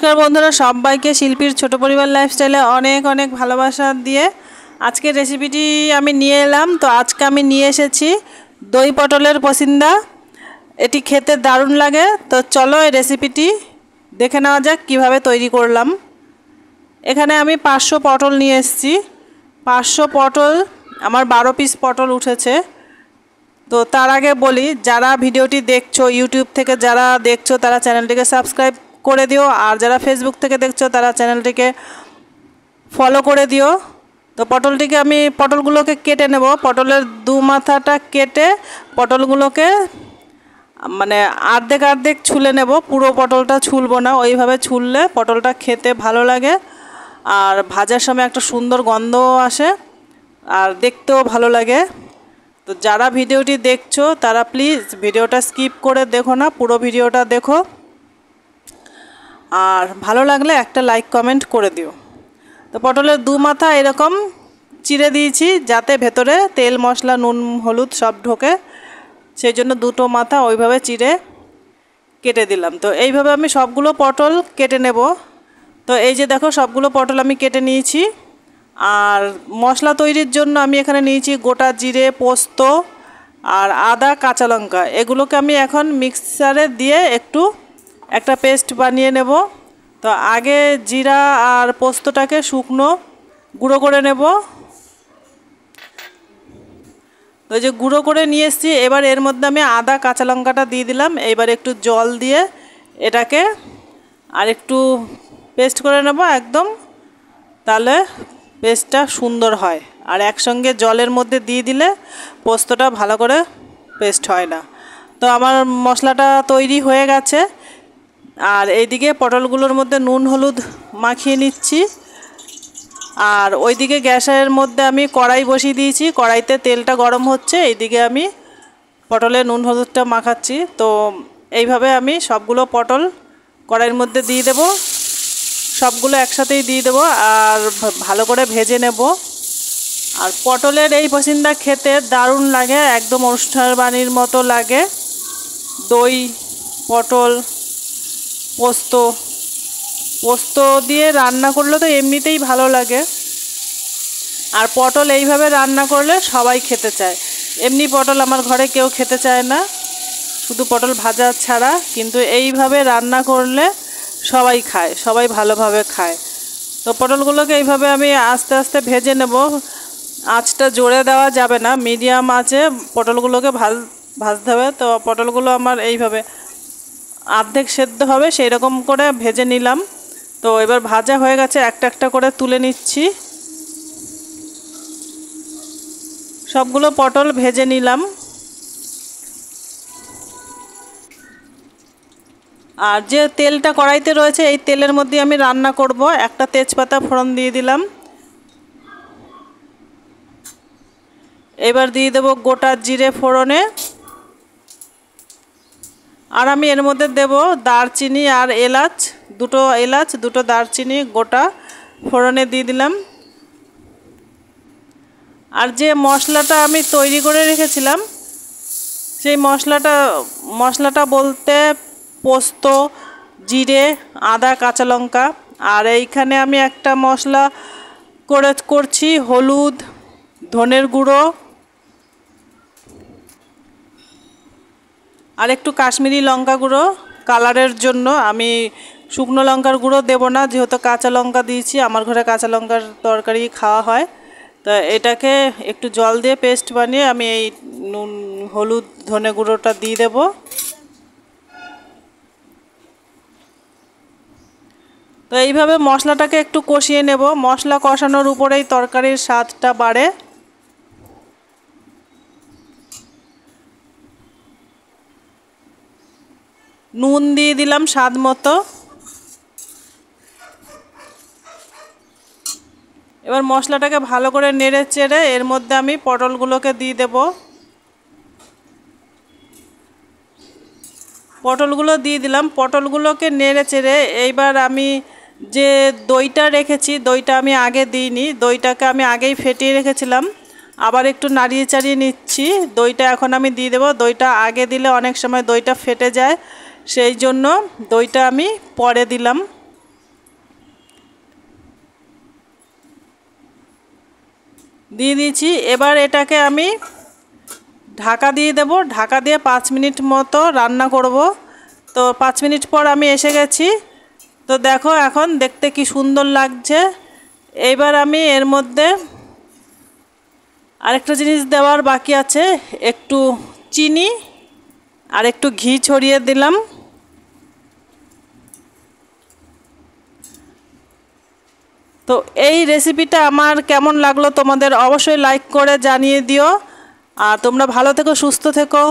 नमस्कार बंधुरा सबाइके शिल्पीर छोटो परिवार लाइफस्टाइले अनेक अनेक भालोबासा दिए आज के रेसिपिटी आमी निये एलाम। तो आज के आमी निये एसेछि दई पटलेर पसिंदा। एटी खेते दारुण लागे। तो चलो এই रेसिपिटी देखे नेওয়া যাক কিভাবে তৈরি করলাম। এখানে আমি 500 পটল নিয়ে এসেছি। 500 পটল আমার 12 পিস পটল উঠেছে। তো তার আগে বলি যারা ভিডিওটি দেখছো ইউটিউব থেকে যারা দেখছো তারা চ্যানেলটিকে সাবস্ক্রাইব করে দিও, আর যারা ফেসবুক থেকে দেখছো তারা চ্যানেলটিকে ফলো করে দিও। তো পটলটিকে আমি পটলগুলোকে কেটে নেব। পটলের দু মাথাটা কেটে পটলগুলোকে মানে আর্ধেক আর্ধেক ছুলে নেব, পুরো পটলটা ছুলবো না। ওইভাবে ছুললে পটলটা খেতে ভালো লাগে আর ভাজার সময় একটা সুন্দর গন্ধ আসে আর দেখতেও ভালো লাগে। তো যারা ভিডিওটি দেখছো তারা প্লিজ ভিডিওটা স্কিপ করে দেখো না, পুরো ভিডিওটা দেখো আর ভালো লাগলে একটা লাইক কমেন্ট করে দিও। তো পটলের দু মাথা এরকম চিড়ে দিয়েছি যাতে ভেতরে তেল মশলা নুন হলুদ সব ঢোকে, সেই জন্য দুটো মাথা ওইভাবে চিড়ে কেটে দিলাম। তো এইভাবে আমি সবগুলো পটল কেটে নেব। তো এই যে দেখো সবগুলো পটল আমি কেটে নিয়েছি। আর মশলা তৈরির জন্য আমি এখানে নিয়েছি গোটা জিরে, পোস্ত আর আদা, কাঁচা লঙ্কা। এগুলোকে আমি এখন মিক্সারে দিয়ে একটা পেস্ট বানিয়ে নেব। তো আগে জিরা আর পোস্তটাকে শুকনো গুঁড়ো করে নেব। তো যে গুঁড়ো করে নিয়ে এসেছি, এবার এর মধ্যে আমি আদা কাঁচা লঙ্কাটা দিয়ে দিলাম। এবার একটু জল দিয়ে এটাকে আর একটু পেস্ট করে নেব একদম, তাহলে পেস্টটা সুন্দর হয়। আর একসঙ্গে জলের মধ্যে দিয়ে দিলে পোস্তটা ভালো করে পেস্ট হয় না। তো আমার মশলাটা তৈরি হয়ে গেছে। আর এইদিকে পটলগুলোর মধ্যে নুন হলুদ মাখিয়ে নিচ্ছি। আর ওইদিকে গ্যাসের মধ্যে আমি কড়াই বসিয়ে দিয়েছি, কড়াইতে তেলটা গরম হচ্ছে, এইদিকে আমি পটলে নুন হলুদটা মাখাচ্ছি। তো এইভাবে আমি সবগুলো পটল কড়াইয়ের মধ্যে দিয়ে দেব, সবগুলো একসাথেই দিয়ে দেব আর ভালো করে ভেজে নেব। আর পটলের এই পসিন্দা খেতে দারুণ লাগে, একদম অনুষ্ঠান বাড়ির মতো লাগে। দই, পটল, পোস্ত দিয়ে রান্না করলে তো এমনিতেই ভালো লাগে। আর পটল এইভাবে রান্না করলে সবাই খেতে চায়। এমনি পটল আমার ঘরে কেউ খেতে চায় না, শুধু পটল ভাজা ছাড়া। কিন্তু এইভাবে রান্না করলে সবাই খায়, সবাই ভালোভাবে খায়। তো পটলগুলোকে এইভাবে আমি আস্তে আস্তে ভেজে নেব। আঁচটা জোরে দেওয়া যাবে না, মিডিয়াম আঁচে পটলগুলোকে ভাজতে হবে। তো পটলগুলো আমার এইভাবে অর্ধেক সেদ্ধ হবে সেই রকম করে ভেজে নিলাম। তো এবার ভাজা হয়ে গেছে, একটা একটা করে তুলে নিচ্ছি। সবগুলো পটল ভেজে নিলাম। আর যে তেলটা কড়াইতে রয়েছে এই তেলের মধ্যে আমি রান্না করব। একটা তেজপাতা ফোড়ন দিয়ে দিলাম। এবার দিয়ে দেব গোটা জিরে ফোড়নে। আর আমি এর মধ্যে দেব দারচিনি আর এলাচ, দুটো দারচিনি গোটা ফোড়নে দিয়ে দিলাম। আর যে মশলাটা আমি তৈরি করে রেখেছিলাম সেই মশলাটা বলতে পোস্ত, জিরে, আদা, কাঁচা লঙ্কা। আর এইখানে আমি একটা মশলা করছি হলুদ, ধনের গুঁড়ো আর একটু কাশ্মীরি লঙ্কা গুঁড়ো কালারের জন্য। আমি শুকনো লঙ্কার গুঁড়ো দেব না, যেহেতু কাঁচা লঙ্কা দিয়েছি, আমার ঘরে কাঁচা লঙ্কার তরকারি খাওয়া হয়। তো এটাকে একটু জল দিয়ে পেস্ট বানিয়ে আমি এই নুন হলুদ ধনে গুঁড়োটা দিয়ে দেব। তো এইভাবে মশলাটাকে একটু কষিয়ে নেব। মশলা কষানোর উপরেই তরকারির স্বাদটা বাড়ে। নুন দিয়ে দিলাম স্বাদ মতো। এবার মশলাটাকে ভালো করে নেড়ে চেড়ে এর মধ্যে আমি পটলগুলোকে দিয়ে দেব। পটলগুলো দিয়ে দিলাম, পটলগুলোকে নেড়ে চেড়ে এইবার আমি যে দইটা রেখেছি, দইটা আমি আগে দিইনি, দইটাকে আমি আগেই ফেটিয়ে রেখেছিলাম। আবার একটু নাড়িয়ে চাড়িয়ে নিচ্ছি। দইটা এখন আমি দিয়ে দেব। দইটা আগে দিলে অনেক সময় দইটা ফেটে যায়, সেই জন্য দইটা আমি পরে দিলাম। দিয়ে দিয়েছি। এবার এটাকে আমি ঢাকা দিয়ে দেব, ঢাকা দিয়ে 5 মিনিট মতো রান্না করব। তো 5 মিনিট পর আমি এসে গেছি। তো দেখো এখন দেখতে কি সুন্দর লাগছে। এইবার আমি এর মধ্যে আরেকটা জিনিস দেওয়ার বাকি আছে, একটু চিনি আর একটু ঘি ছড়িয়ে দিলাম। তো এই রেসিপিটা আমার কেমন লাগলো তোমাদের অবশ্যই লাইক করে জানিয়ে দিও। আর তোমরা ভালো থেকো, সুস্থ থেকো।